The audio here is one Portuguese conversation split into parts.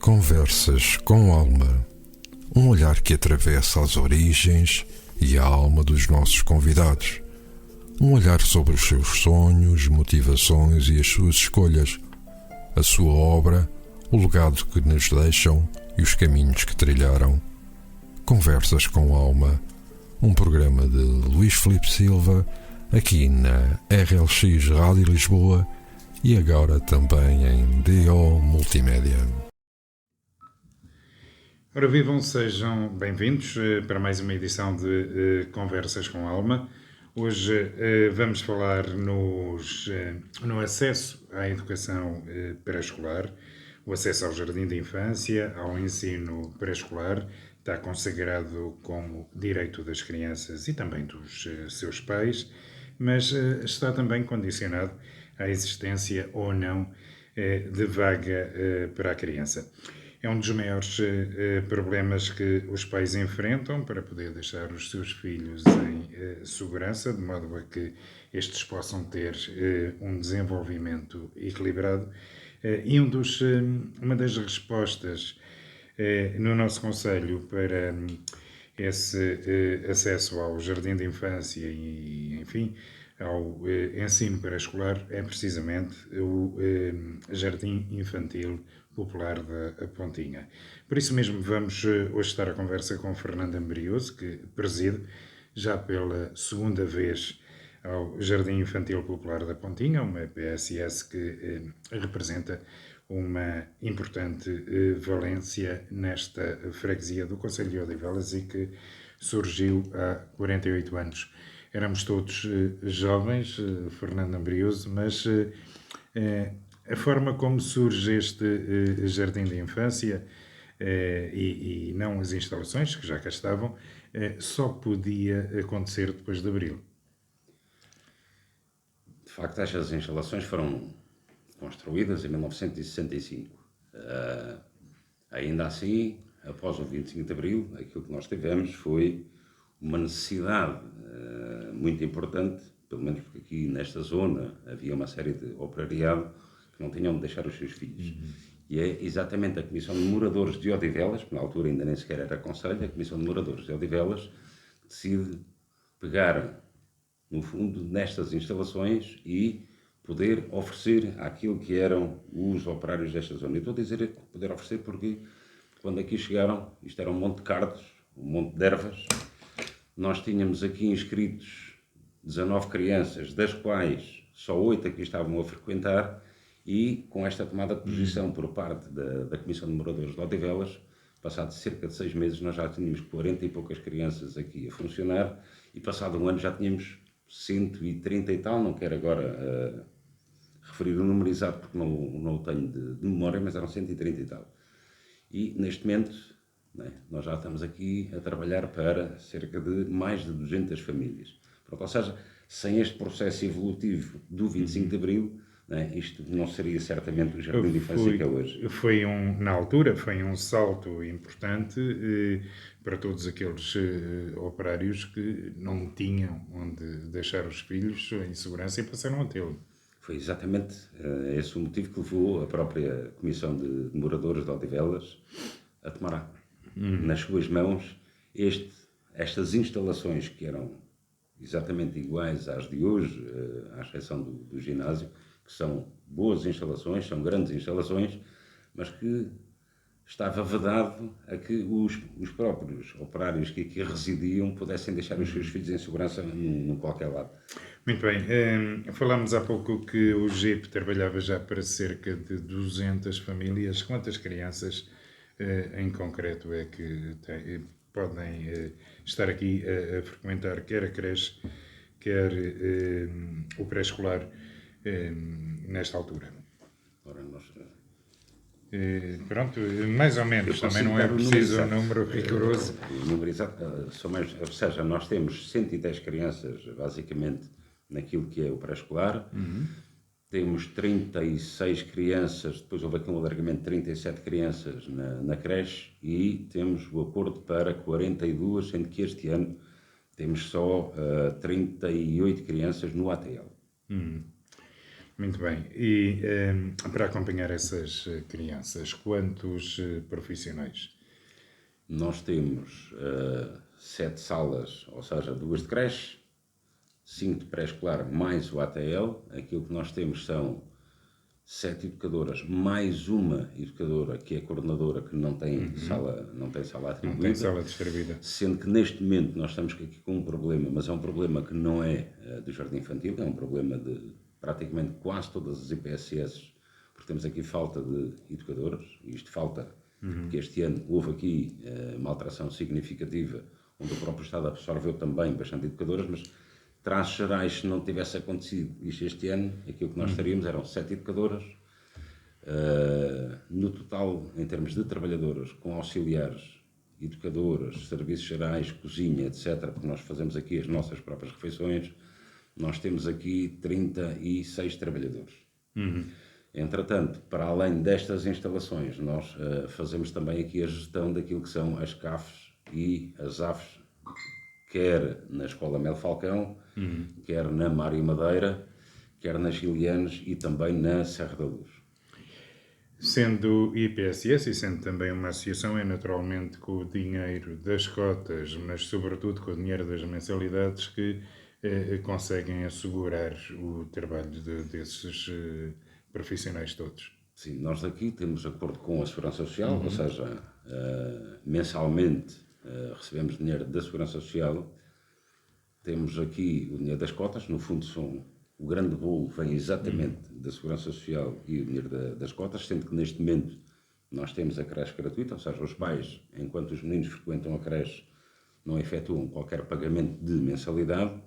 Conversas com Alma. Um olhar que atravessa as origens e a alma dos nossos convidados. Um olhar sobre os seus sonhos, motivações e as suas escolhas. A sua obra, o legado que nos deixam e os caminhos que trilharam. Conversas com Alma. Um programa de Luís Filipe Silva, aqui na RLX Rádio Lisboa e agora também em DO Multimédia. Ora, vivam, sejam bem-vindos para mais uma edição de Conversas com Alma. Hoje vamos falar no acesso à educação pré-escolar, o acesso ao jardim de infância, ao ensino pré-escolar, está consagrado como direito das crianças e também dos seus pais, mas está também condicionado à existência ou não de vaga para a criança. É um dos maiores problemas que os pais enfrentam para poder deixar os seus filhos em segurança, de modo a que estes possam ter um desenvolvimento equilibrado. E uma das respostas no nosso concelho para esse acesso ao jardim de infância e, enfim, ao ensino pré-escolar é precisamente o Jardim Infantil Popular da Pontinha. Por isso mesmo vamos hoje estar à conversa com Fernando Ambrioso, que preside já pela segunda vez ao Jardim Infantil Popular da Pontinha, uma PSS que representa uma importante valência nesta freguesia do Concelho de Odivelas e que surgiu há 48 anos. Éramos todos jovens, Fernando Ambrioso, mas a forma como surge este jardim de infância e não as instalações, que já cá estavam, só podia acontecer depois de abril. De facto, estas instalações foram construídas em 1965. Ainda assim, após o 25 de Abril, aquilo que nós tivemos foi uma necessidade muito importante, pelo menos porque aqui nesta zona havia uma série de operariado que não tinham de deixar os seus filhos. E é exatamente a Comissão de Moradores de Odivelas, que na altura ainda nem sequer era Conselho, a Comissão de Moradores de Odivelas decide pegar, no fundo, nestas instalações e poder oferecer àquilo que eram os operários desta zona. E estou a dizer poder oferecer porque quando aqui chegaram, isto era um monte de cardos, um monte de ervas, nós tínhamos aqui inscritos 19 crianças, das quais só 8 aqui estavam a frequentar, e com esta tomada de posição por parte da Comissão de Moradores de Odivelas, passado cerca de 6 meses, nós já tínhamos 40 e poucas crianças aqui a funcionar, e passado um ano já tínhamos 130 e tal, não quero agora referir o número exato porque não o tenho de memória, mas eram 130 e tal. E neste momento, nós já estamos aqui a trabalhar para cerca de mais de 200 famílias. Ou seja, sem este processo evolutivo do 25 de Abril, isto não seria certamente o jardim de infância que é hoje. Na altura, foi um salto importante para todos aqueles operários que não tinham onde deixar os filhos em segurança e passaram a tê-lo. Foi exatamente esse o motivo que levou a própria Comissão de Moradores de Odivelas a tomar nas suas mãos estas instalações que eram exatamente iguais às de hoje, à exceção do ginásio, que são boas instalações, são grandes instalações, mas que estava vedado a que os próprios operários que aqui residiam pudessem deixar os seus filhos em segurança num qualquer lado. Muito bem. Falámos há pouco que o GIP trabalhava já para cerca de 200 famílias. Quantas crianças em concreto é que podem estar aqui a frequentar quer a creche, quer o pré-escolar nesta altura? Ora, Pronto, mais ou menos, também não é preciso um número rigoroso. O número exato, ou seja, nós temos 110 crianças, basicamente, naquilo que é o pré-escolar. Temos 36 crianças, depois houve aqui um alargamento de 37 crianças na creche e temos o acordo para 42, sendo que este ano temos só 38 crianças no ATL. Muito bem. E para acompanhar essas crianças, quantos profissionais? Nós temos 7 salas, ou seja, 2 de creche, 5 de pré-escolar mais o ATL. Aquilo que nós temos são 7 educadoras mais uma educadora que é coordenadora, que não tem sala atribuída. Não tem sala distribuída. Sendo que neste momento nós estamos aqui com um problema, mas é um problema que não é do jardim infantil, é um problema de praticamente quase todas as IPSS, porque temos aqui falta de educadoras, e isto falta porque este ano houve aqui uma alteração significativa, onde o próprio Estado absorveu também bastante educadoras, mas traços gerais, se não tivesse acontecido isto este ano, aquilo que nós teríamos eram 7 educadoras, no total, em termos de trabalhadoras, com auxiliares, educadoras, serviços gerais, cozinha, etc., porque nós fazemos aqui as nossas próprias refeições, nós temos aqui 36 trabalhadores. Entretanto, para além destas instalações, nós fazemos também aqui a gestão daquilo que são as CAFs e as AFs, quer na Escola Mel Falcão, quer na Mário Madeira, quer nas Gilianes e também na Serra da Luz. Sendo IPSS e sendo também uma associação, é naturalmente com o dinheiro das cotas, mas sobretudo com o dinheiro das mensalidades, que conseguem assegurar o trabalho desses profissionais todos. Sim, nós aqui temos acordo com a Segurança Social, ou seja, mensalmente recebemos dinheiro da Segurança Social, temos aqui o dinheiro das cotas, no fundo o grande bolo vem exatamente da Segurança Social e o dinheiro das cotas, sendo que neste momento nós temos a creche gratuita, ou seja, os pais, enquanto os meninos frequentam a creche, não efetuam qualquer pagamento de mensalidade.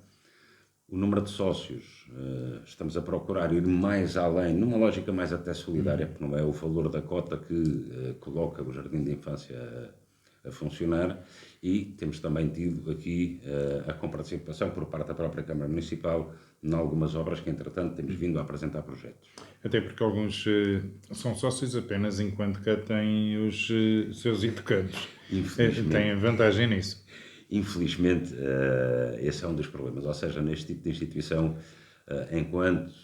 O número de sócios, estamos a procurar ir mais além, numa lógica mais até solidária, porque não é o valor da cota que coloca o Jardim de Infância a funcionar, e temos também tido aqui a comparticipação por parte da própria Câmara Municipal em algumas obras que, entretanto, temos vindo a apresentar projetos. Até porque alguns são sócios apenas enquanto cá têm os seus educandos. Têm vantagem nisso. Infelizmente, esse é um dos problemas. Ou seja, neste tipo de instituição, enquanto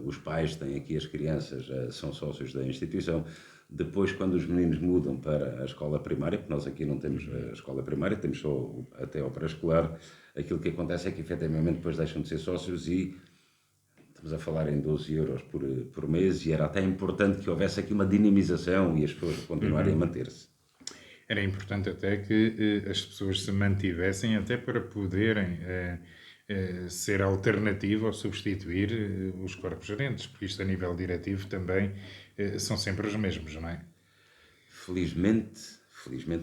os pais têm aqui as crianças, são sócios da instituição, depois, quando os meninos mudam para a escola primária, porque nós aqui não temos a escola primária, temos só até ao pré-escolar, aquilo que acontece é que, efetivamente, depois deixam de ser sócios e estamos a falar em 12 euros por mês, e era até importante que houvesse aqui uma dinamização e as pessoas continuarem a manter-se. Era importante até que as pessoas se mantivessem até para poderem ser alternativa ou substituir os corpos gerentes, porque isto a nível diretivo também são sempre os mesmos, não é? Felizmente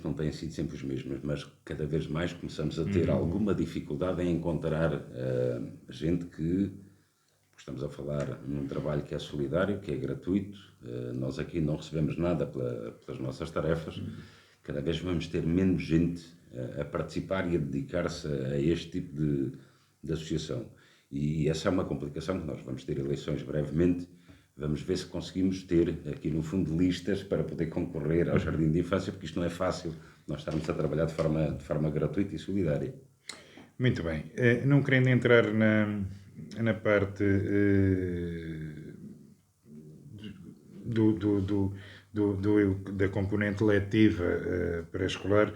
não têm sido sempre os mesmos, mas cada vez mais começamos a ter alguma dificuldade em encontrar gente que, estamos a falar num trabalho que é solidário, que é gratuito, nós aqui não recebemos nada pelas nossas tarefas. Cada vez vamos ter menos gente a participar e a dedicar-se a este tipo de associação. E essa é uma complicação, que nós vamos ter eleições brevemente, vamos ver se conseguimos ter aqui no fundo listas para poder concorrer ao Jardim de Infância, porque isto não é fácil, nós estarmos a trabalhar de forma gratuita e solidária. Muito bem. Não querendo entrar na parte da componente letiva pré-escolar,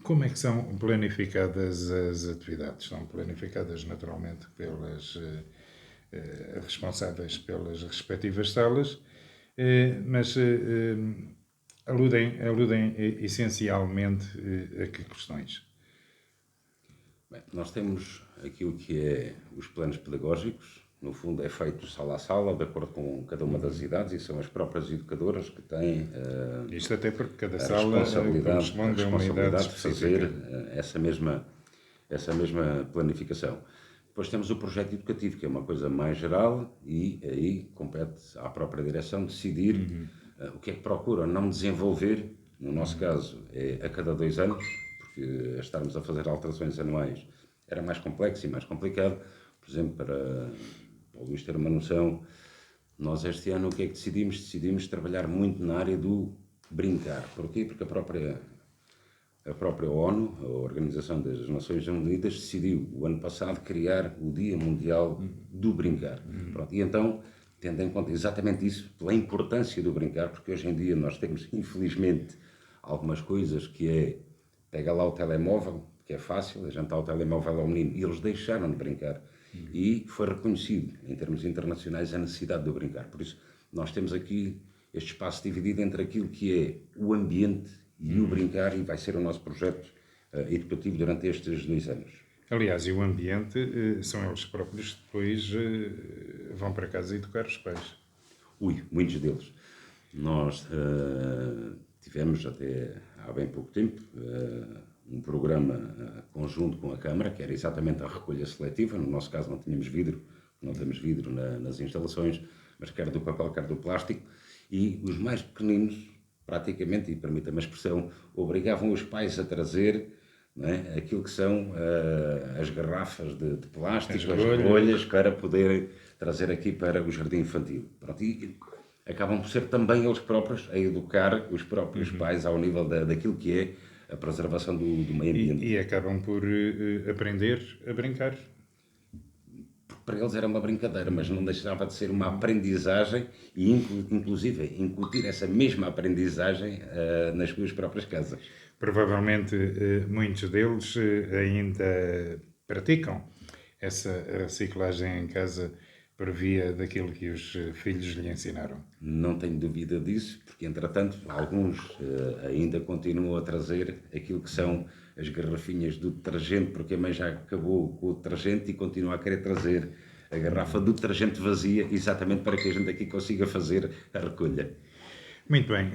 como é que são planificadas as atividades? São planificadas naturalmente pelas responsáveis pelas respectivas salas, mas aludem essencialmente a que questões? Bem, nós temos aquilo que é os planos pedagógicos. No fundo, é feito sala a sala, de acordo com cada uma das idades, e são as próprias educadoras que têm isto até porque cada sala corresponde a uma idade de fazer essa mesma planificação. Depois temos o projeto educativo, que é uma coisa mais geral, e aí compete à própria direção decidir o que é que procura não desenvolver. No nosso caso, é a cada 2 anos, porque estarmos a fazer alterações anuais era mais complexo e mais complicado. Por exemplo, para o Luís ter uma noção, nós este ano o que é que decidimos? Decidimos trabalhar muito na área do brincar. Porquê? Porque a própria ONU, a Organização das Nações Unidas, decidiu, o ano passado, criar o Dia Mundial do Brincar. Pronto, e então, tendo em conta exatamente isso, pela importância do brincar, porque hoje em dia nós temos, infelizmente, algumas coisas que é, pega lá o telemóvel, que é fácil, a gente dá o telemóvel ao menino, e eles deixaram de brincar. E foi reconhecido, em termos internacionais, a necessidade de brincar. Por isso, nós temos aqui este espaço dividido entre aquilo que é o ambiente e o brincar, e vai ser o nosso projeto educativo durante estes 2 anos. Aliás, e o ambiente, são eles próprios que depois vão para casa educar os pais. Muitos deles. Nós tivemos até há bem pouco tempo um programa conjunto com a Câmara, que era exatamente a recolha seletiva. No nosso caso não tínhamos vidro, não temos vidro nas instalações, mas quer do papel, quer do plástico, e os mais pequeninos, praticamente, e permita-me a expressão, obrigavam os pais a trazer, não é, aquilo que são as garrafas de plástico, as rolhas, para poder trazer aqui para o jardim infantil. Pronto, e acabam por ser também eles próprios a educar os próprios pais ao nível daquilo que é a preservação do meio ambiente. E acabam por aprender a brincar. Para eles era uma brincadeira, mas não deixava de ser uma aprendizagem e, inclusive, incutir essa mesma aprendizagem nas suas próprias casas. Provavelmente muitos deles ainda praticam essa reciclagem em casa por via daquilo que os filhos lhe ensinaram. Não tenho dúvida disso, porque, entretanto, alguns ainda continuam a trazer aquilo que são as garrafinhas do detergente, porque a mãe já acabou com o detergente e continua a querer trazer a garrafa do detergente vazia, exatamente para que a gente aqui consiga fazer a recolha. Muito bem.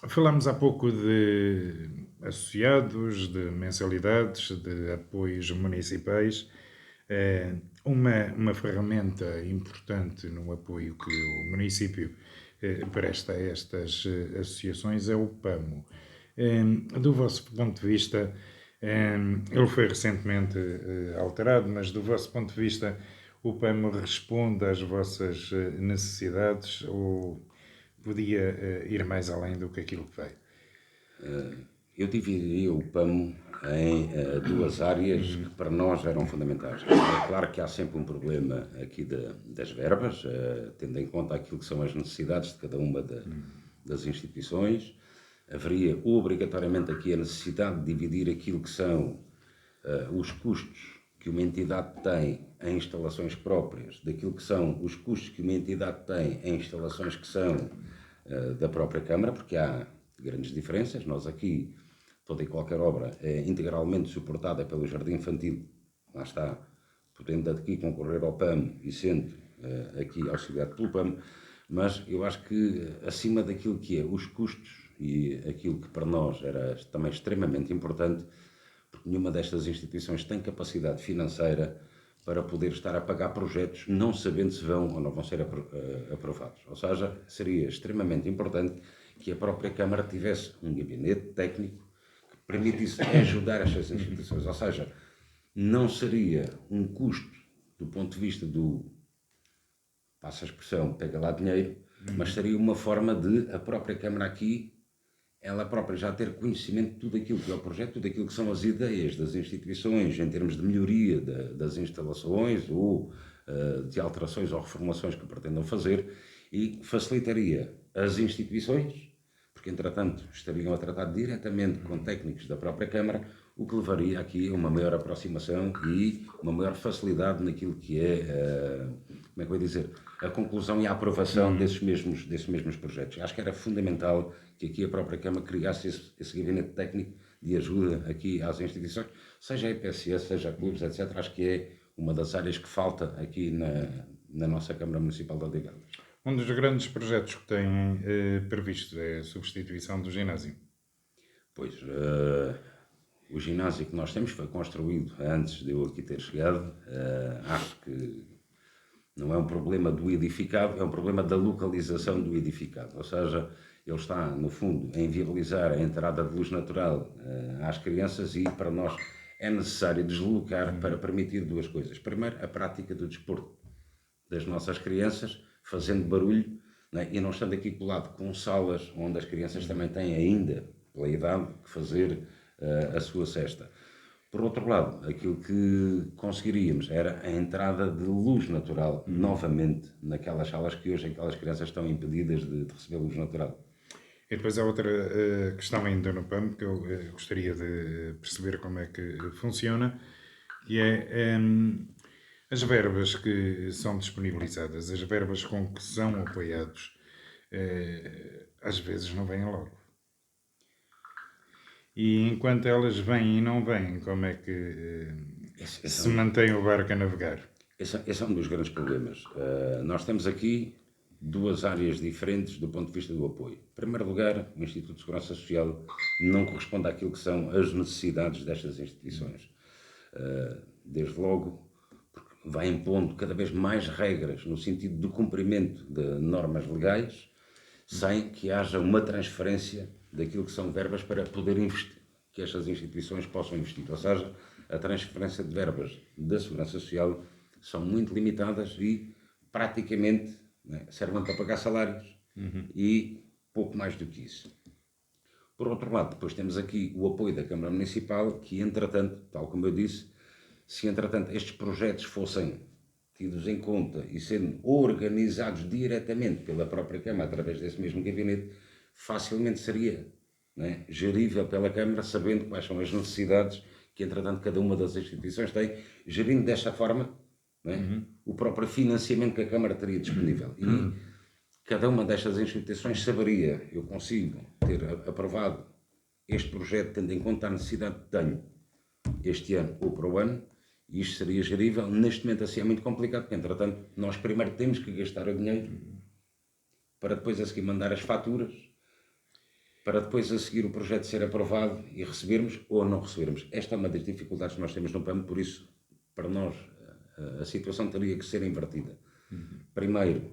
Falámos há pouco de associados, de mensalidades, de apoios municipais. Uma ferramenta importante no apoio que o município presta a estas associações é o PAMO. Do vosso ponto de vista, ele foi recentemente alterado, mas do vosso ponto de vista, o PAMO responde às vossas necessidades ou podia ir mais além do que aquilo que veio? Eu dividiria o PAMO em 2 áreas que para nós eram fundamentais. É claro que há sempre um problema aqui das verbas, tendo em conta aquilo que são as necessidades de cada uma das instituições. Haveria obrigatoriamente aqui a necessidade de dividir aquilo que são os custos que uma entidade tem em instalações próprias, daquilo que são os custos que uma entidade tem em instalações que são da própria Câmara, porque há grandes diferenças. Nós aqui, toda e qualquer obra é integralmente suportada pelo Jardim Infantil, lá está, podendo aqui concorrer ao PAM e sendo aqui auxiliado pelo PAM, mas eu acho que acima daquilo que é os custos e aquilo que para nós era também extremamente importante, porque nenhuma destas instituições tem capacidade financeira para poder estar a pagar projetos não sabendo se vão ou não vão ser aprovados. Ou seja, seria extremamente importante que a própria Câmara tivesse um gabinete técnico que permitisse ajudar estas instituições. Ou seja, não seria um custo do ponto de vista do, passa a expressão, pega lá dinheiro, mas seria uma forma de a própria Câmara aqui, ela própria já ter conhecimento de tudo aquilo que é o projeto, tudo aquilo que são as ideias das instituições em termos de melhoria das instalações ou de alterações ou reformulações que pretendam fazer, e facilitaria as instituições, porque entretanto estariam a tratar diretamente com técnicos da própria Câmara, o que levaria aqui a uma maior aproximação e uma maior facilidade naquilo que é, como é que eu vou dizer, a conclusão e a aprovação desses mesmos projetos. Acho que era fundamental que aqui a própria Câmara criasse esse gabinete técnico de ajuda aqui às instituições, seja a IPSS, seja a clubes, etc. Acho que é uma das áreas que falta aqui na nossa Câmara Municipal de Odivelas. Um dos grandes projetos que têm previsto é a substituição do ginásio. Pois, o ginásio que nós temos foi construído antes de eu aqui ter chegado. Acho que não é um problema do edificado, é um problema da localização do edificado. Ou seja, ele está, no fundo, a inviabilizar a entrada de luz natural às crianças e, para nós, é necessário deslocar para permitir 2 coisas. Primeiro, a prática do desporto das nossas crianças, fazendo barulho, né? E não estando aqui colado com salas onde as crianças também têm ainda, pela idade, que fazer a sua cesta. Por outro lado, aquilo que conseguiríamos era a entrada de luz natural novamente naquelas salas que hoje aquelas crianças estão impedidas de receber luz natural. E depois há outra questão ainda no PAM que eu gostaria de perceber como é que funciona, que é as verbas que são disponibilizadas, as verbas com que são apoiados, às vezes não vêm logo. E enquanto elas vêm e não vêm, como é que se mantém o barco a navegar? Esse é um dos grandes problemas. Nós temos aqui duas áreas diferentes do ponto de vista do apoio. Em primeiro lugar, o Instituto de Segurança Social não corresponde àquilo que são as necessidades destas instituições. Desde logo, porque vai impondo cada vez mais regras no sentido do cumprimento de normas legais, sem que haja uma transferência daquilo que são verbas para poder investir, que estas instituições possam investir. Ou seja, a transferência de verbas da Segurança Social são muito limitadas e praticamente servem para pagar salários e pouco mais do que isso. Por outro lado, depois temos aqui o apoio da Câmara Municipal, que entretanto, tal como eu disse, se entretanto estes projetos fossem tidos em conta e sendo organizados diretamente pela própria Câmara, através desse mesmo gabinete, facilmente seria gerível pela Câmara, sabendo quais são as necessidades que, entretanto, cada uma das instituições tem, gerindo desta forma o próprio financiamento que a Câmara teria disponível. E cada uma destas instituições saberia, eu consigo ter aprovado este projeto tendo em conta a necessidade que tenho este ano ou para o ano, e isto seria gerível. Neste momento assim é muito complicado, porque entretanto nós primeiro temos que gastar o dinheiro para depois a seguir mandar as faturas, para depois a seguir o projeto ser aprovado e recebermos ou não recebermos. Esta é uma das dificuldades que nós temos no PAM, por isso para nós a situação teria que ser invertida. Primeiro,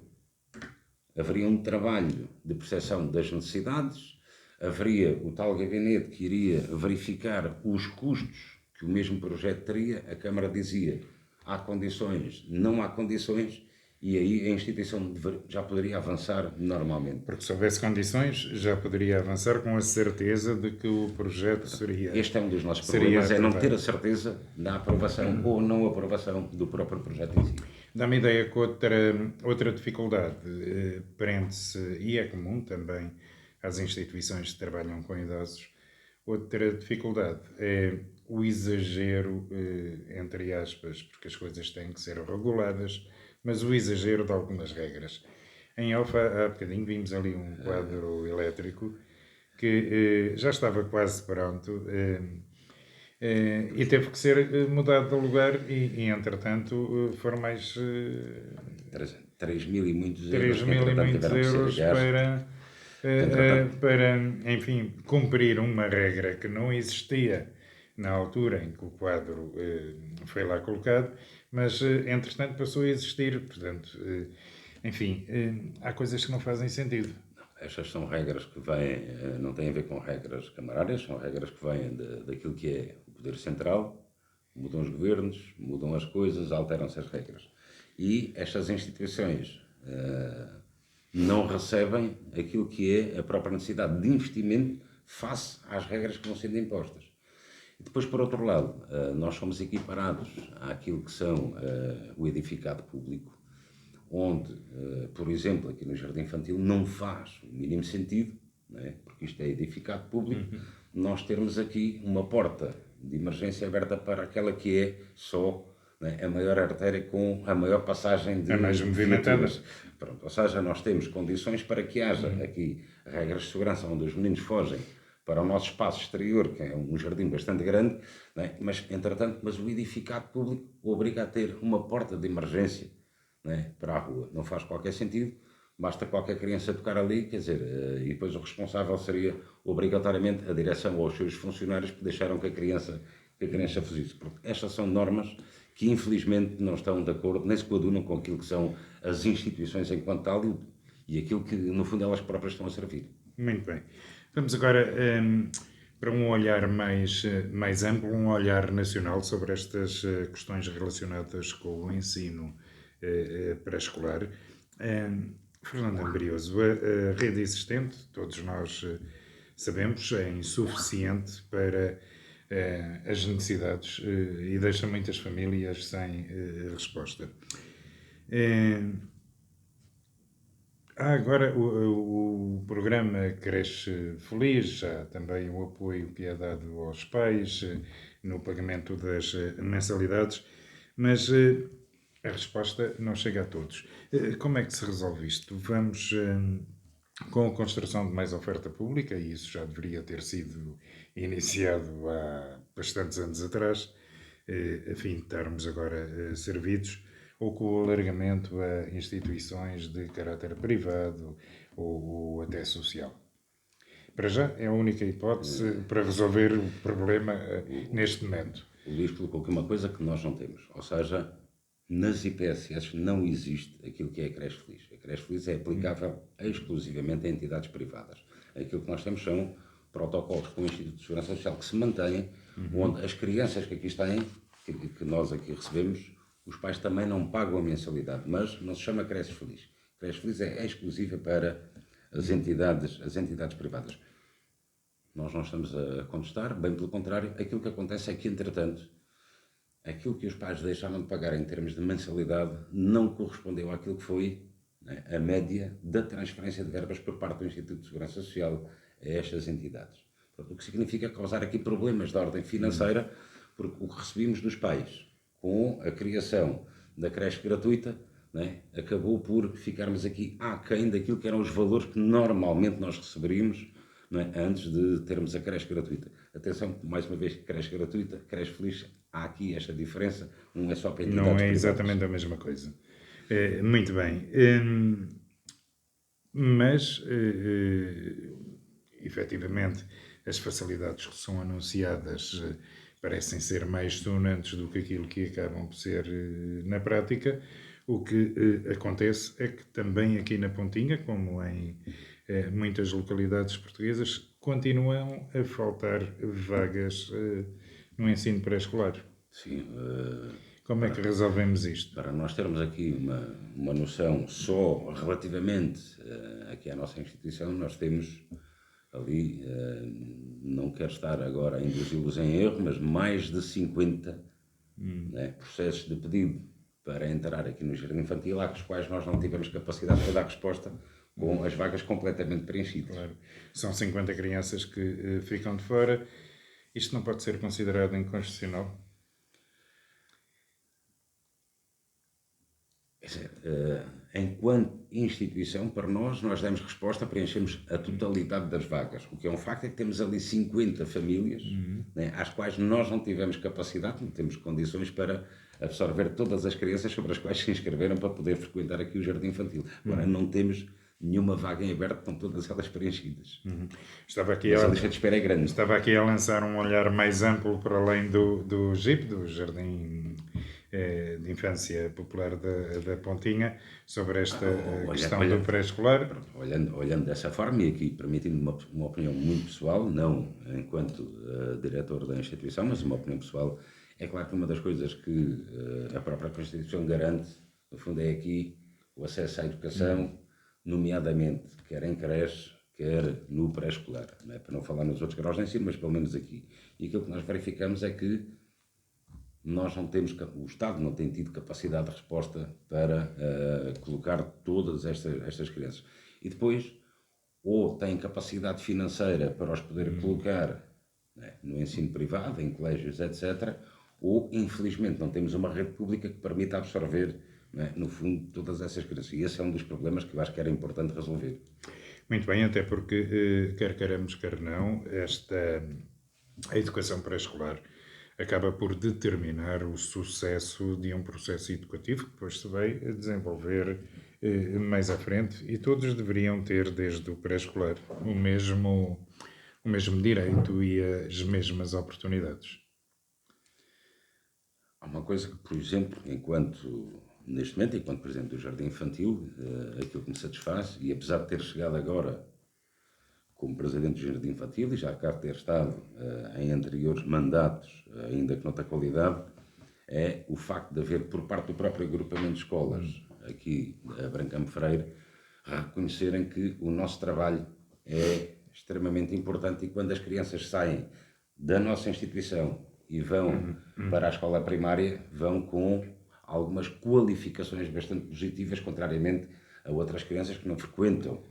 haveria um trabalho de percepção das necessidades, haveria o tal gabinete que iria verificar os custos que o mesmo projeto teria, a Câmara dizia há condições, não há condições, e aí a instituição já poderia avançar normalmente. Porque se houvesse condições, já poderia avançar com a certeza de que o projeto seria... Este é um dos nossos problemas, é não ter a certeza da aprovação ou não aprovação do próprio projeto em si. Dá-me ideia que outra dificuldade prende-se, e é comum também às instituições que trabalham com idosos, outra dificuldade é o exagero, entre aspas, porque as coisas têm que ser reguladas, mas o exagero de algumas regras. Em Alfa, há bocadinho, vimos ali um quadro elétrico que já estava quase pronto e teve que ser mudado de lugar e entretanto, foram mais... 3 mil e muitos euros, 3 mil e muitos euros para, enfim, cumprir uma regra que não existia na altura em que o quadro foi lá colocado, mas, entretanto, passou a existir. Portanto, enfim, há coisas que não fazem sentido. Estas são regras que vêm, não têm a ver com regras camarárias, são regras que vêm daquilo que é o poder central, mudam os governos, mudam as coisas, alteram-se as regras. E estas instituições não recebem aquilo que é a própria necessidade de investimento face às regras que vão sendo impostas. E depois, por outro lado, nós somos equiparados àquilo que são o edificado público, onde, por exemplo, aqui no Jardim Infantil não faz o mínimo sentido, porque isto é edificado público, nós termos aqui uma porta de emergência aberta para aquela que é só a maior artéria com a maior passagem de... É mais movimentada. Pronto, ou seja, nós temos condições para que haja aqui regras de segurança onde os meninos fogem para o nosso espaço exterior, que é um jardim bastante grande, mas, entretanto, o edificado público obriga a ter uma porta de emergência para a rua. Não faz qualquer sentido, basta qualquer criança tocar ali, quer dizer, e depois o responsável seria obrigatoriamente a direção ou os seus funcionários que deixaram que a criança fugisse. Porque estas são normas que, infelizmente, não estão de acordo, nem se coadunam com aquilo que são as instituições enquanto tal e aquilo que, no fundo, elas próprias estão a servir. Muito bem. Vamos agora para um olhar mais amplo, um olhar nacional sobre estas questões relacionadas com o ensino pré-escolar. Fernando Ambrioso, a rede existente, todos nós sabemos, é insuficiente para as necessidades e deixa muitas famílias sem resposta. Há agora o programa Creche Feliz, há também o apoio que é dado aos pais no pagamento das mensalidades, mas a resposta não chega a todos. Como é que se resolve isto? Vamos com a construção de mais oferta pública, e isso já deveria ter sido iniciado há bastantes anos atrás, a fim de estarmos agora servidos, ou com o alargamento a instituições de caráter privado ou até social. Para já, é a única hipótese para resolver o problema neste momento. O Luís colocou aqui uma coisa que nós não temos, ou seja, nas IPSS não existe aquilo que é a creche feliz. A creche feliz é aplicável exclusivamente a entidades privadas. Aquilo que nós temos são protocolos com o Instituto de Segurança Social que se mantêm, onde as crianças que aqui têm, que nós aqui recebemos, os pais também não pagam a mensalidade, mas não se chama creche feliz. Creche feliz é exclusiva para as entidades privadas. Nós não estamos a contestar, bem pelo contrário, aquilo que acontece é que, entretanto, aquilo que os pais deixaram de pagar em termos de mensalidade não correspondeu àquilo que foi, né, a média da transferência de verbas por parte do Instituto de Segurança Social a estas entidades. Portanto, o que significa causar aqui problemas de ordem financeira, porque o que recebemos dos pais com a criação da creche gratuita, né, acabou por ficarmos aqui aquém daquilo que eram os valores que normalmente nós receberíamos, né, antes de termos a creche gratuita. Atenção, mais uma vez, creche gratuita, creche feliz, há aqui esta diferença, um é só para entidades Não é privadas. exatamente a mesma coisa. Muito bem. Mas, efetivamente, as facilidades que são anunciadas parecem ser mais sonantes do que aquilo que acabam por ser na prática. O que acontece é que também aqui na Pontinha, como em muitas localidades portuguesas, continuam a faltar vagas no ensino pré-escolar. Sim. Como é que resolvemos isto? Para nós termos aqui uma noção só relativamente aqui à nossa instituição, nós temos ali, não quero estar agora a induzi-los em erro, mas mais de 50 né, processos de pedido para entrar aqui no jardim infantil, às quais nós não tivemos capacidade para dar resposta com as vagas completamente preenchidas. Claro. São 50 crianças que ficam de fora. Isto não pode ser considerado inconstitucional? Enquanto instituição, para nós demos resposta, preenchemos a totalidade das vagas. O que é um facto é que temos ali 50 famílias, né, às quais nós não tivemos capacidade, não temos condições para absorver todas as crianças sobre as quais se inscreveram para poder frequentar aqui o jardim infantil. Agora, não temos nenhuma vaga em aberto com todas elas preenchidas. Estava aqui Mas a lista de espera é grande. Estava aqui a lançar um olhar mais amplo para além do JIP, do Jardim de Infância Popular da Pontinha, sobre esta questão do pré-escolar. Olhando dessa forma, e aqui permitindo uma opinião muito pessoal, não enquanto diretor da instituição, mas uma opinião pessoal, é claro que uma das coisas que a própria Constituição garante, no fundo, é aqui o acesso à educação, nomeadamente, quer em creche, quer no pré-escolar, não é? Para não falar nos outros graus de ensino, mas pelo menos aqui. E aquilo que nós verificamos é que nós não temos, o Estado não tem tido capacidade de resposta para colocar todas estas crianças. E depois, ou tem capacidade financeira para os poder colocar, né, no ensino privado, em colégios, etc., ou, infelizmente, não temos uma rede pública que permita absorver, né, no fundo, todas essas crianças. E esse é um dos problemas que eu acho que era importante resolver. Muito bem, até porque, quer queiramos, quer não, a educação pré-escolar acaba por determinar o sucesso de um processo educativo que depois se vai desenvolver mais à frente, e todos deveriam ter, desde o pré-escolar, o mesmo direito e as mesmas oportunidades. Há uma coisa que, por exemplo, neste momento, enquanto Presidente do Jardim Infantil, aquilo que me satisfaz, e apesar de ter chegado agora como Presidente do Jardim Infantil, e já cá ter estado em anteriores mandatos, ainda que noutra qualidade, é o facto de haver, por parte do próprio agrupamento de escolas, aqui da Brancamp Freire, reconhecerem que o nosso trabalho é extremamente importante, e quando as crianças saem da nossa instituição e vão para a escola primária, vão com algumas qualificações bastante positivas, contrariamente a outras crianças que não frequentam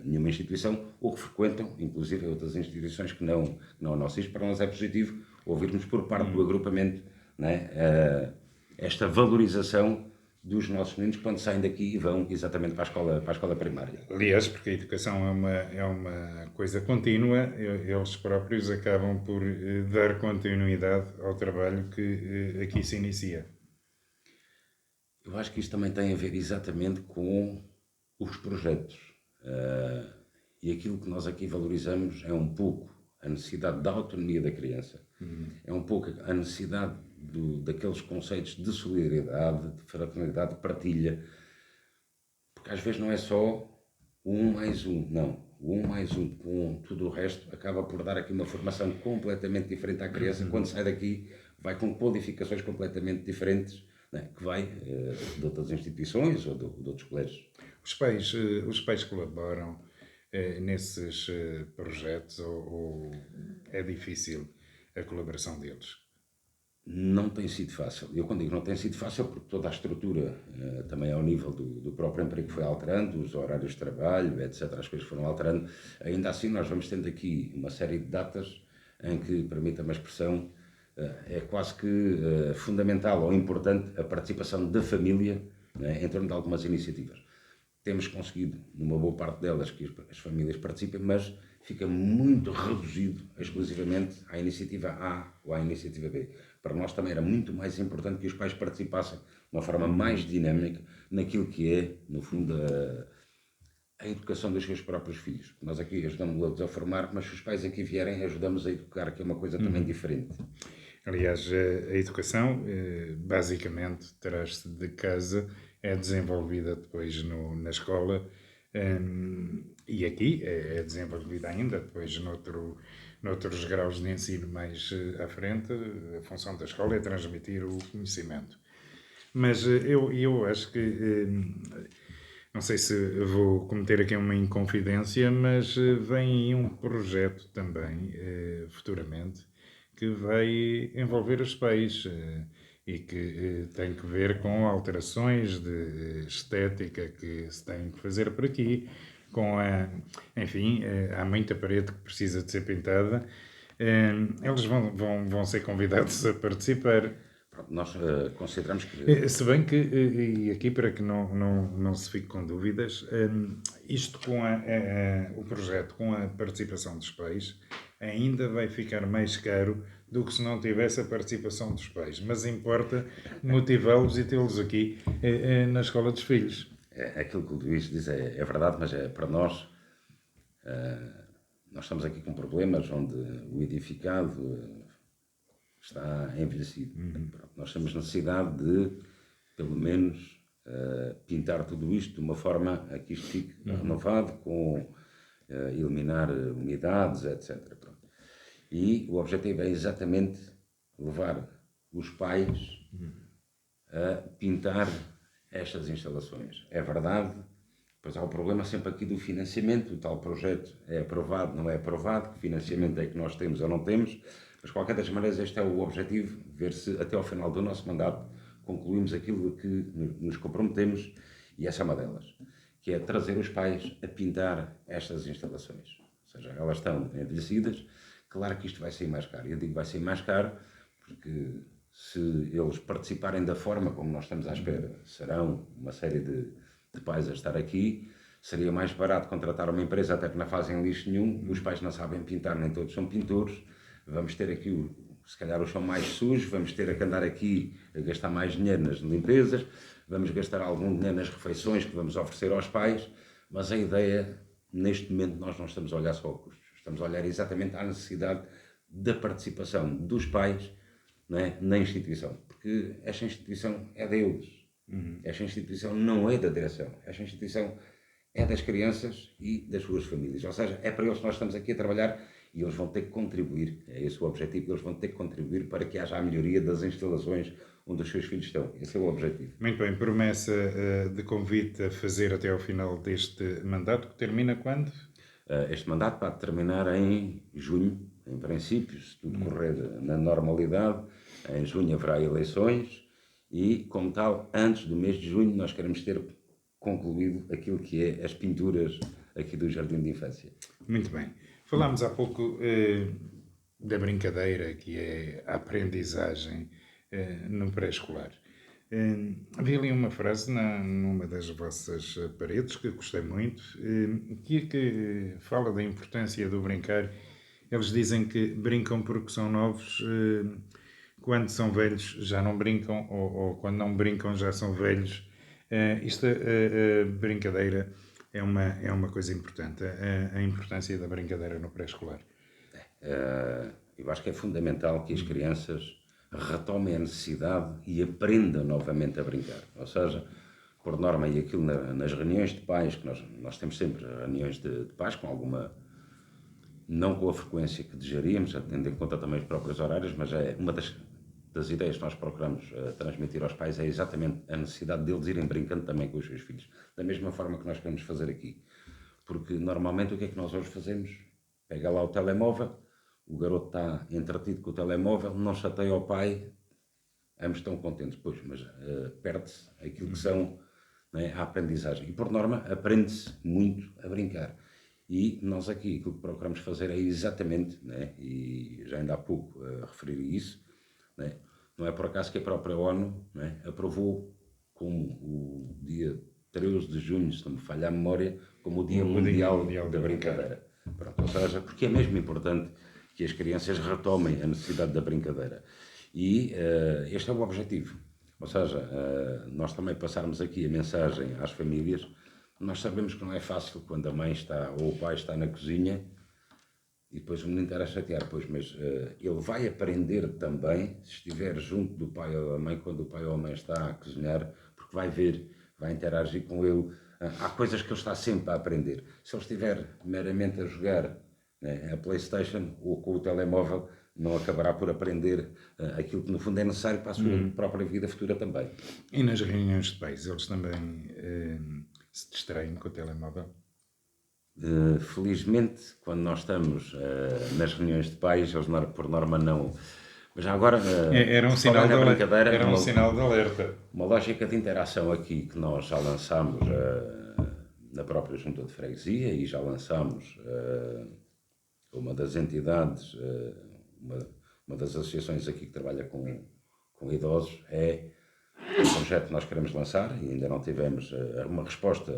nenhuma instituição, ou que frequentam, inclusive, outras instituições que não a nossa. Isto para nós é positivo, ouvirmos por parte do agrupamento, né, esta valorização dos nossos meninos quando saem daqui e vão exatamente para a escola primária. Aliás, porque a educação é uma coisa contínua, eles próprios acabam por dar continuidade ao trabalho que aqui se inicia. Eu acho que isto também tem a ver exatamente com os projetos. E aquilo que nós aqui valorizamos é um pouco a necessidade da autonomia da criança, é um pouco a necessidade daqueles conceitos de solidariedade, de fraternidade, de partilha, porque às vezes não é só o 1 mais 1, não. O 1 mais 1 com tudo o resto acaba por dar aqui uma formação completamente diferente à criança. Quando sai daqui vai com qualificações completamente diferentes, né, que vai de outras instituições ou de outros colégios. Os pais colaboram nesses projetos ou é difícil a colaboração deles? Não tem sido fácil. Eu quando digo não tem sido fácil, porque toda a estrutura, também ao nível do próprio emprego, foi alterando, os horários de trabalho, etc., as coisas foram alterando. Ainda assim, nós vamos tendo aqui uma série de datas em que, permita-me a expressão, é quase que fundamental ou importante a participação da família, né, em torno de algumas iniciativas. Temos conseguido, numa boa parte delas, que as famílias participem, mas fica muito reduzido exclusivamente à iniciativa A ou à iniciativa B. Para nós também era muito mais importante que os pais participassem de uma forma mais dinâmica naquilo que é, no fundo, a educação dos seus próprios filhos. Nós aqui ajudamos-los a formar, mas se os pais aqui vierem, ajudamos a educar, que é uma coisa também diferente. Aliás, a educação, basicamente, traz-se de casa, é desenvolvida depois na escola, e aqui é desenvolvida ainda depois noutros graus de ensino mais à frente. A função da escola é transmitir o conhecimento. Mas eu acho que, não sei se vou cometer aqui uma inconfidência, mas vem aí um projeto também, futuramente, que vai envolver os pais e que tem que ver com alterações de estética que se tem que fazer por aqui, enfim, há muita parede que precisa de ser pintada. Eles vão ser convidados a participar. Nós consideramos que... Se bem que, e aqui para que não se fique com dúvidas, isto com o projeto, com a participação dos pais, ainda vai ficar mais caro do que se não tivesse a participação dos pais. Mas importa motivá-los e tê-los aqui na escola dos filhos. Aquilo que o Luís diz é verdade, mas para nós, nós estamos aqui com problemas onde o edificado está envelhecido. Nós temos necessidade de, pelo menos, pintar tudo isto de uma forma a que isto fique renovado, com eliminar umidades, etc. Pronto. E o objetivo é exatamente levar os pais a pintar estas instalações. É verdade, pois há o problema sempre aqui do financiamento. O tal projeto é aprovado, não é aprovado, que financiamento é que nós temos ou não temos, mas de qualquer das maneiras este é o objetivo, ver se até ao final do nosso mandato concluímos aquilo que nos comprometemos, e essa é uma delas, que é trazer os pais a pintar estas instalações. Ou seja, elas estão envelhecidas, claro que isto vai ser mais caro. Eu digo vai ser mais caro porque se eles participarem da forma como nós estamos à espera, serão uma série de pais a estar aqui, seria mais barato contratar uma empresa, até que não fazem lixo nenhum, os pais não sabem pintar, nem todos são pintores, vamos ter aqui, se calhar os são mais sujos, vamos ter que andar aqui a gastar mais dinheiro nas limpezas, vamos gastar algum dinheiro nas refeições que vamos oferecer aos pais, mas a ideia, neste momento, nós não estamos a olhar só a custos, estamos a olhar exatamente à necessidade da participação dos pais, não é, na instituição, porque esta instituição é deles, esta instituição não é da direção, esta instituição é das crianças e das suas famílias, ou seja, é para eles que nós estamos aqui a trabalhar e eles vão ter que contribuir, é esse o objetivo, eles vão ter que contribuir para que haja a melhoria das instalações onde os seus filhos estão, esse é o objetivo. Muito bem, promessa de convite a fazer até ao final deste mandato, que termina quando? Este mandato vai terminar em junho, em princípio, se tudo correr na normalidade. Em junho haverá eleições e, como tal, antes do mês de junho nós queremos ter concluído aquilo que é as pinturas aqui do Jardim de Infância. Muito bem. Falámos há pouco da brincadeira, que é a aprendizagem no pré-escolar. Vi ali uma frase numa das vossas paredes que gostei muito, que fala da importância do brincar. Eles dizem que brincam porque são novos, quando são velhos já não brincam, ou quando não brincam já são velhos. A brincadeira é uma coisa importante, a importância da brincadeira no pré-escolar. Eu acho que é fundamental que as crianças retomem a necessidade e aprendam novamente a brincar. Ou seja, por norma, e aquilo nas reuniões de pais, que nós temos sempre reuniões de pais com alguma, não com a frequência que desejaríamos, tendo em conta também os próprios horários, mas é uma das ideias que nós procuramos transmitir aos pais é exatamente a necessidade deles irem brincando também com os seus filhos, da mesma forma que nós queremos fazer aqui. Porque normalmente o que é que nós hoje fazemos? Pega lá o telemóvel, o garoto está entretido com o telemóvel, não chateia o pai, ambos estão contentes, pois, mas perde-se aquilo que são, né, a aprendizagem. E por norma aprende-se muito a brincar. E nós aqui, aquilo que procuramos fazer é exatamente, né, e já ainda há pouco referi isso, né, não é por acaso que a própria ONU, né, aprovou como o dia 13 de junho, se não me falha a memória, como o Dia Mundial da Brincadeira. Pronto, ou seja, porque é mesmo importante que as crianças retomem a necessidade da brincadeira. E este é o objetivo. Ou seja, nós também passarmos aqui a mensagem às famílias. Nós sabemos que não é fácil quando a mãe está ou o pai está na cozinha e depois o menino está a chatear, pois, mas ele vai aprender também se estiver junto do pai ou da mãe quando o pai ou a mãe está a cozinhar, porque vai ver, vai interagir com ele. Há coisas que ele está sempre a aprender. Se ele estiver meramente a jogar, né, a PlayStation ou com o telemóvel, não acabará por aprender aquilo que no fundo é necessário para a sua própria vida futura também. E nas reuniões de pais, eles também se distraem com o telemóvel? Felizmente, quando nós estamos nas reuniões de pais, eles por norma não. Mas já agora era um sinal de alerta. Uma lógica de interação aqui que nós já lançámos na própria junta de freguesia e já lançámos uma das entidades, uma das associações aqui que trabalha com idosos, é um projeto que nós queremos lançar e ainda não tivemos uma resposta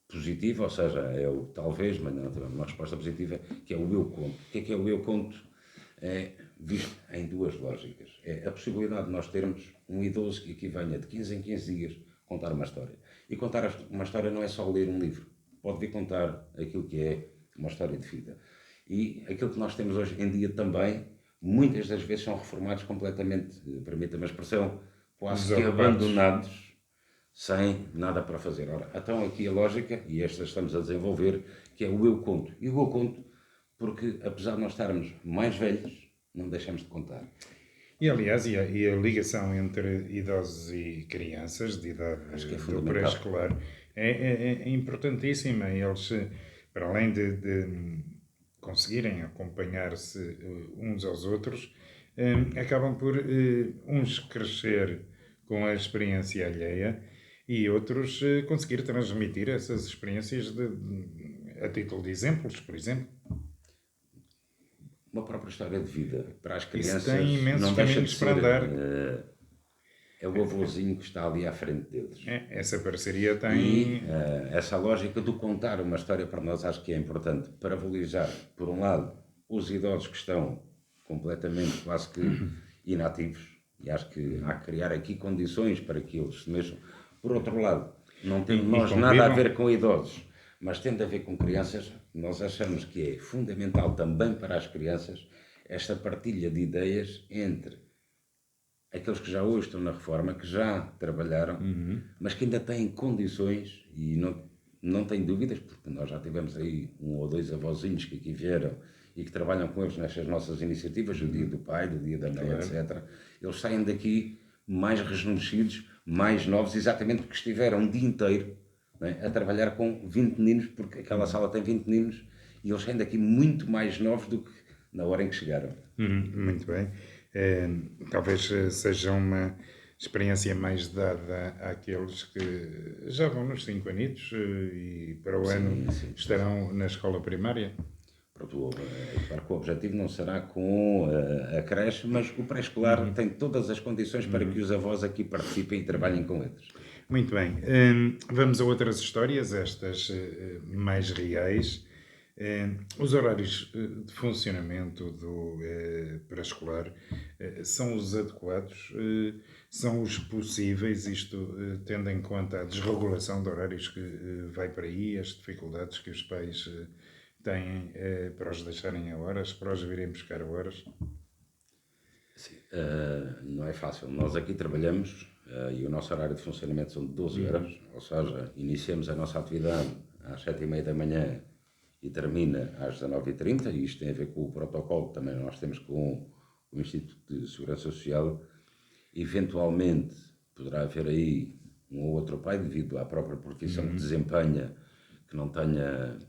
positiva, ou seja, é o talvez, mas não tivemos uma resposta positiva, que é o Eu Conto. O que é o Eu Conto? É visto em duas lógicas. É a possibilidade de nós termos um idoso que aqui venha de 15 em 15 dias contar uma história. E contar uma história não é só ler um livro. Pode vir contar aquilo que é uma história de vida. E aquilo que nós temos hoje em dia também, muitas das vezes são reformados completamente, permita-me a expressão, quase que abandonados, sem nada para fazer. Ora, então aqui a lógica, e esta estamos a desenvolver, que é o Eu Conto. E o Eu Conto, porque apesar de nós estarmos mais velhos, não deixamos de contar. E aliás, e a ligação entre idosos e crianças de idade do pré-escolar é importantíssima. Eles, para além de conseguirem acompanhar-se uns aos outros, acabam por uns crescer com a experiência alheia e outros conseguir transmitir essas experiências a título de exemplos, por exemplo. Uma própria história de vida para as crianças. Isso tem imensos não deixa de caminhos para andar. É o avôzinho que está ali à frente deles. Essa parceria tem... E essa lógica de contar uma história para nós acho que é importante para valorizar, por um lado, os idosos que estão completamente quase que inativos, e acho que há que criar aqui condições para que eles se mexam. Por outro lado, não temos nós nada a ver com idosos, mas tendo a ver com crianças, nós achamos que é fundamental também para as crianças esta partilha de ideias entre aqueles que já hoje estão na reforma, que já trabalharam, mas que ainda têm condições e não têm dúvidas, porque nós já tivemos aí um ou dois avózinhos que aqui vieram e que trabalham com eles nestas nossas iniciativas, o Dia do Pai, do Dia da Mãe, etc. Eles saem daqui mais rejuvenescidos, mais novos, exatamente porque estiveram um dia inteiro não é? A trabalhar com 20 meninos, porque aquela sala tem 20 meninos e eles saem daqui muito mais novos do que na hora em que chegaram. Muito bem. Talvez seja uma experiência mais dada àqueles que já vão nos 5 anitos e para o ano estarão na escola primária. Pronto, claro que o objetivo não será com a creche, mas o pré-escolar tem todas as condições para que os avós aqui participem e trabalhem com eles. Muito bem. Vamos a outras histórias, estas mais reais. Os horários de funcionamento do pré-escolar são os adequados, são os possíveis, isto tendo em conta a desregulação de horários que vai para aí, as dificuldades que os pais têm para os deixarem a horas, para os virem buscar a horas? Sim, não é fácil. Nós aqui trabalhamos e o nosso horário de funcionamento são de 12 horas, ou seja, iniciamos a nossa atividade às 7h30 da manhã e termina às 19h30, e isto tem a ver com o protocolo que também nós temos com o Instituto de Segurança Social. Eventualmente poderá haver aí um ou outro pai, devido à própria profissão que desempenha, que não tenha,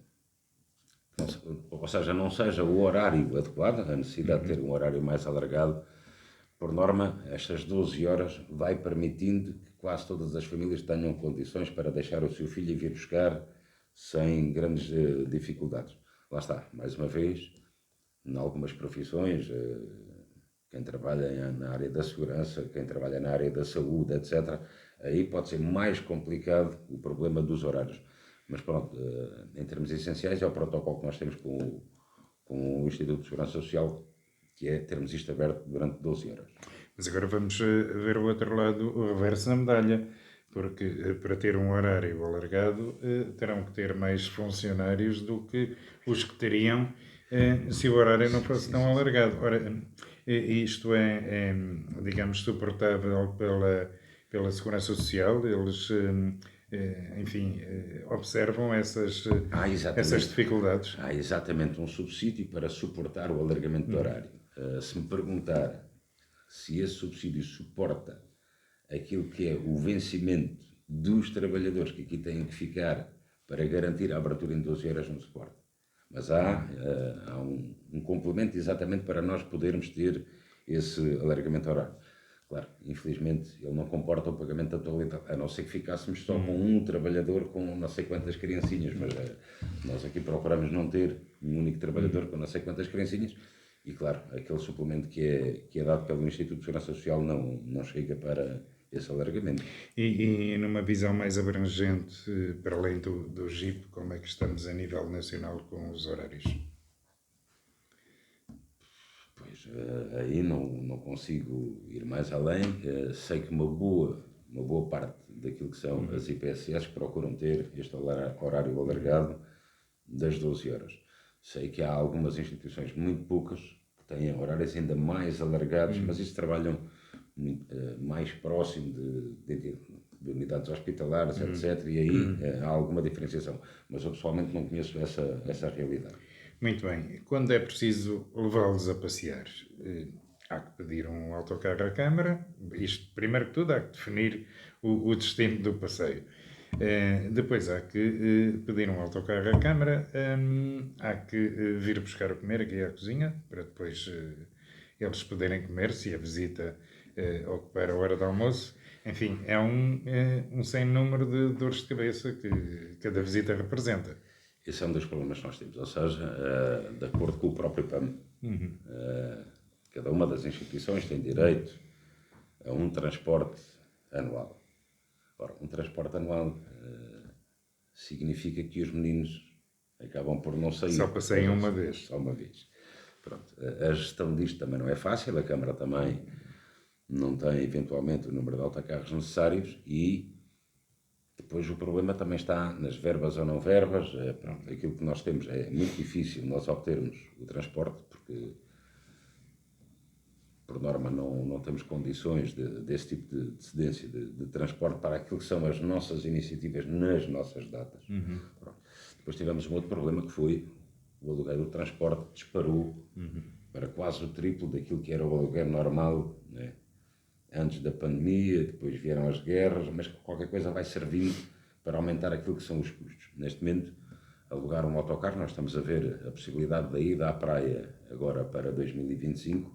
ou seja, não seja o horário adequado, a necessidade de ter um horário mais alargado. Por norma, estas 12 horas vai permitindo que quase todas as famílias tenham condições para deixar o seu filho e vir buscar sem grandes dificuldades. Lá está, mais uma vez, em algumas profissões, quem trabalha na área da segurança, quem trabalha na área da saúde, etc., aí pode ser mais complicado o problema dos horários. Mas pronto, em termos essenciais, é o protocolo que nós temos com o Instituto de Segurança Social, que é termos isto aberto durante 12 horas. Mas agora vamos ver o outro lado, o reverso da medalha, porque para ter um horário alargado terão que ter mais funcionários do que os que teriam se o horário não fosse tão alargado. Ora, isto é, digamos, suportável pela Segurança Social, eles, enfim, observam essas dificuldades. Há exatamente um subsídio para suportar o alargamento do horário. Se me perguntar se esse subsídio suporta aquilo que é o vencimento dos trabalhadores que aqui têm que ficar para garantir a abertura em 12 horas, não suporta. Mas há um complemento exatamente para nós podermos ter esse alargamento horário. Claro, infelizmente ele não comporta o pagamento da totalidade, a não ser que ficássemos só com um trabalhador com não sei quantas criancinhas, mas nós aqui procuramos não ter um único trabalhador com não sei quantas criancinhas. E claro, aquele suplemento que é dado pelo Instituto de Segurança Social não chega para esse alargamento. E numa visão mais abrangente, para além do GIP, como é que estamos a nível nacional com os horários? Pois, aí não consigo ir mais além. Sei que uma boa parte daquilo que são as IPSS procuram ter este horário alargado das 12 horas. Sei que há algumas instituições, muito poucas, que têm horários ainda mais alargados, mas isso trabalham mais próximo de unidades hospitalares, etc. E aí há alguma diferenciação. Mas eu pessoalmente não conheço essa realidade. Muito bem. Quando é preciso levá-los a passear, há que pedir um autocarro à Câmara. Isto, primeiro que tudo, há que definir o destino do passeio. Depois há que pedir um autocarro à Câmara, há que vir buscar o comer aqui à cozinha, para depois eles poderem comer, se a visita ocupar a hora de almoço. Enfim, é um sem número de dores de cabeça que cada visita representa. Esse é um dos problemas que nós temos, ou seja, de acordo com o próprio PAM, cada uma das instituições tem direito a um transporte anual. Ora, um transporte anual significa que os meninos acabam por não sair. Só passeiam uma vez. Só uma vez. Pronto. A gestão disto também não é fácil, a Câmara também não tem, eventualmente, o número de autocarros necessários e depois o problema também está nas verbas ou não verbas. Pronto, aquilo que nós temos é muito difícil nós obtermos o transporte, porque por norma não temos condições desse tipo de cedência de transporte para aquilo que são as nossas iniciativas nas nossas datas. Depois tivemos um outro problema que foi o aluguer do transporte disparou para quase o triplo daquilo que era o aluguer normal, né? Antes da pandemia, depois vieram as guerras, mas qualquer coisa vai servindo para aumentar aquilo que são os custos. Neste momento, alugar um autocarro, nós estamos a ver a possibilidade da ida à praia agora para 2025.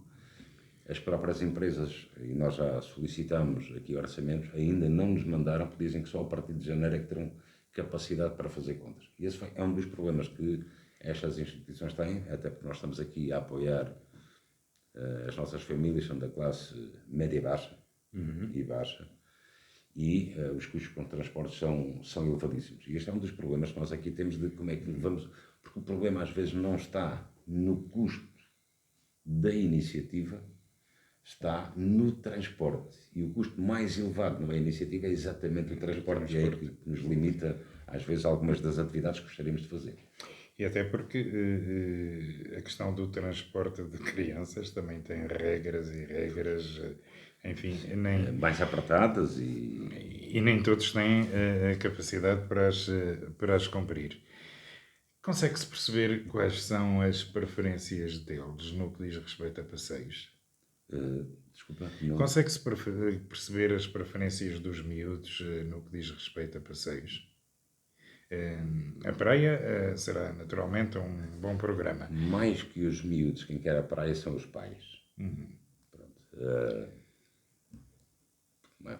As próprias empresas, e nós já solicitamos aqui orçamentos, ainda não nos mandaram, porque dizem que só a partir de janeiro é que terão capacidade para fazer contas. E esse é um dos problemas que estas instituições têm, até porque nós estamos aqui a apoiar as nossas famílias, são da classe média e baixa, e os custos com transportes são elevadíssimos. E este é um dos problemas que nós aqui temos de como é que vamos... Porque o problema às vezes não está no custo da iniciativa, está no transporte. E o custo mais elevado numa iniciativa é exatamente o transporte, é que nos limita, às vezes, algumas das atividades que gostaríamos de fazer. E até porque a questão do transporte de crianças também tem regras e regras, enfim, nem... mais apertadas e nem todos têm a capacidade para as cumprir. Consegue-se perceber quais são as preferências deles no que diz respeito a passeios? Desculpa, não. Consegue-se perceber as preferências dos miúdos no que diz respeito a passeios? A praia será naturalmente um bom programa. Mais que os miúdos, quem quer a praia são os pais. Pronto.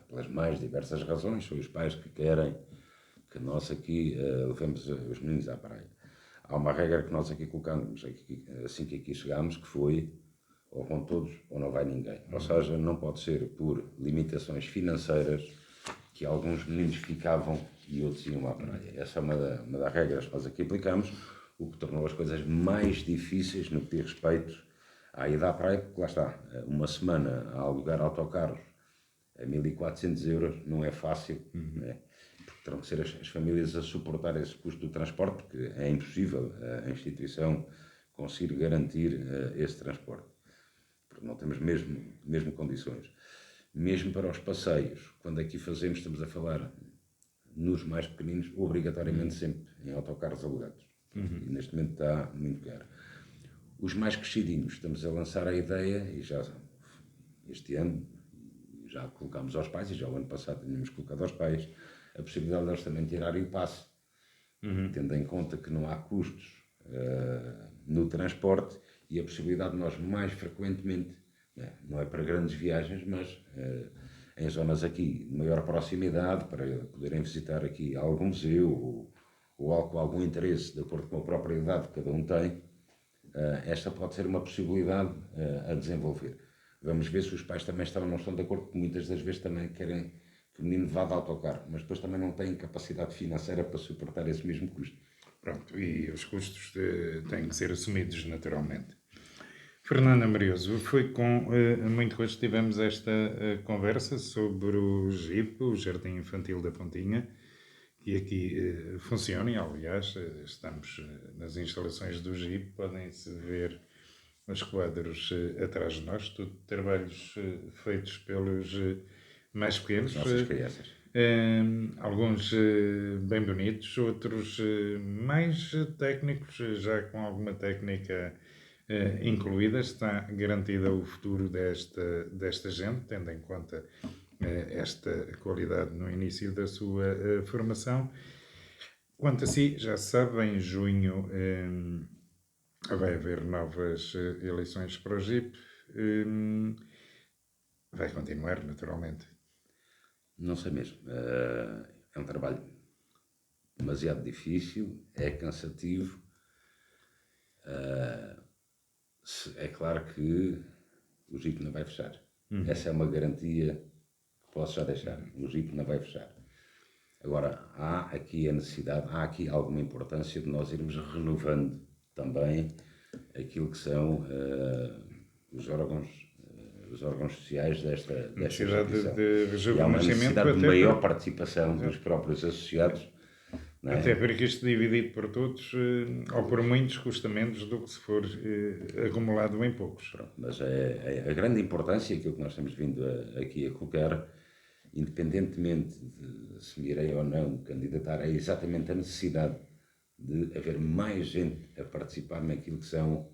Pelas mais diversas razões, são os pais que querem que nós aqui levemos os meninos à praia. Há uma regra que nós aqui colocamos, assim que aqui chegámos, que foi ou vão todos ou não vai ninguém. Ou seja, não pode ser por limitações financeiras que alguns meninos ficavam e outros iam à praia. Essa é uma das regras que nós aqui aplicamos, o que tornou as coisas mais difíceis no que diz respeito à ida à praia, porque lá está, uma semana a alugar autocarros a 1.400 euros não é fácil, né? Porque terão que ser as famílias a suportar esse custo do transporte, porque é impossível a instituição conseguir garantir esse transporte, porque não temos mesmo condições. Mesmo para os passeios, quando aqui fazemos, estamos a falar nos mais pequeninos, obrigatoriamente sempre em autocarros alugados. E neste momento está muito caro. Os mais crescidinhos, estamos a lançar a ideia, e já este ano já colocámos aos pais, e já o ano passado tínhamos colocado aos pais, a possibilidade de eles também tirarem o passe, tendo em conta que não há custos no transporte e a possibilidade de nós mais frequentemente, não é para grandes viagens, mas em zonas aqui de maior proximidade, para poderem visitar aqui algum museu ou algo com algum interesse, de acordo com a própria idade que cada um tem, esta pode ser uma possibilidade a desenvolver. Vamos ver se os pais também não estão de acordo, porque muitas das vezes também querem que o menino vá de autocarro, mas depois também não têm capacidade financeira para suportar esse mesmo custo. Pronto, e os custos têm que ser assumidos naturalmente. Fernando Amarioso, foi com muito gosto que tivemos esta conversa sobre o GIP, o Jardim Infantil da Pontinha, que aqui funciona, e aliás, estamos nas instalações do GIP, podem-se ver os quadros atrás de nós, tudo trabalhos feitos pelos mais pequenos. Nossas crianças. Alguns bem bonitos, outros mais técnicos, já com alguma técnica incluída. Está garantida o futuro desta gente, tendo em conta esta qualidade no início da sua formação. Quanto a si, já sabe, em junho vai haver novas eleições para o GIP. Vai continuar, naturalmente. Não sei mesmo. É um trabalho demasiado difícil, é cansativo. É claro que o GIP não vai fechar. Essa é uma garantia que posso já deixar. O GIP não vai fechar. Agora, há aqui a necessidade, há aqui alguma importância de nós irmos renovando também aquilo que são os órgãos sociais desta instituição. E há uma necessidade de maior participação dos próprios associados. Não é? Até porque isto dividido por todos, ou por muitos, custa menos do que se for acumulado em poucos. Pronto, mas a grande importância, aquilo que nós temos vindo aqui a colocar, independentemente de se me irei ou não candidatar, é exatamente a necessidade de haver mais gente a participar naquilo que são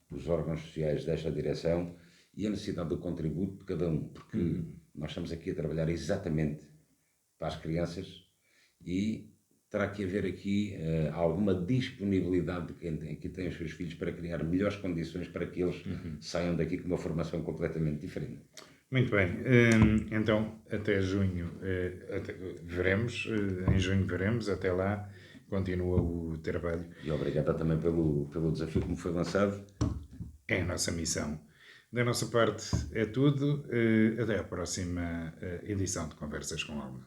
os órgãos sociais desta direção e a necessidade do contributo de cada um, porque nós estamos aqui a trabalhar exatamente para as crianças e terá que haver aqui alguma disponibilidade de quem aqui tem os seus filhos para criar melhores condições para que eles saiam daqui com uma formação completamente diferente. Muito bem, então até junho veremos, em junho veremos, até lá continua o trabalho. E obrigado também pelo desafio que me foi lançado. É a nossa missão. Da nossa parte é tudo, até à próxima edição de Conversas com Alma.